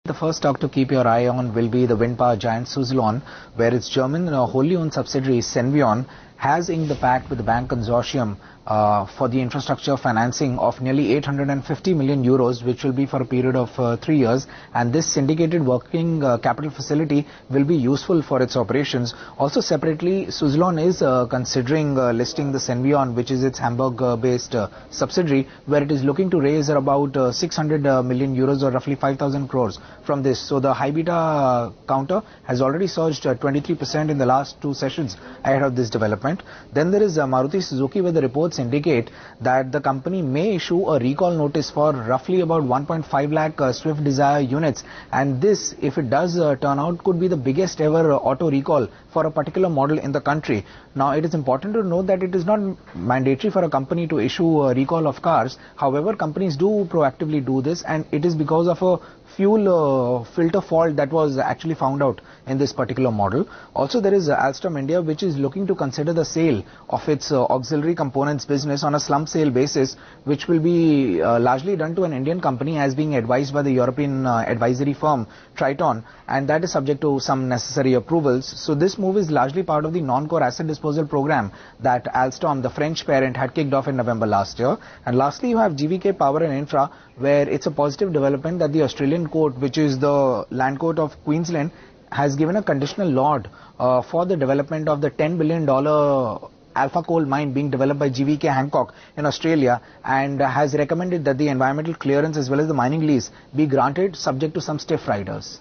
The first stock to keep your eye on will be the wind power giant Suzlon, where its German wholly owned subsidiary Senvion has inked the pact with the bank consortium for the infrastructure financing of nearly 850 million euros, which will be for a period of 3 years. And this syndicated working capital facility will be useful for its operations. Also separately, Suzlon is considering listing the Senvion, which is its Hamburg-based subsidiary, where it is looking to raise about 600 million euros or roughly 5,000 crores from this. So the high beta counter has already surged 23% in the last 2 sessions ahead of this development. Then there is Maruti Suzuki, where the reports indicate that the company may issue a recall notice for roughly about 1.5 lakh Swift Desire units, and this, if it does turn out, could be the biggest ever auto recall for a particular model in the country. Now, it is important to note that it is not mandatory for a company to issue a recall of cars. However, companies do proactively do this, and it is because of a fuel filter fault that was actually found out in this particular model. Also, there is Alstom India, which is looking to consider the sale of its auxiliary components business on a slump sale basis, which will be largely done to an Indian company as being advised by the European advisory firm Triton, and that is subject to some necessary approvals. So this move is largely part of the non-core asset disposal program that Alstom, the French parent, had kicked off in November last year. And lastly, you have GVK Power and Infra, where it's a positive development that the Australian court, which is the Land Court of Queensland, has given a conditional nod for the development of the $10 billion alpha coal mine being developed by GVK Hancock in Australia, and has recommended that the environmental clearance as well as the mining lease be granted subject to some stiff riders.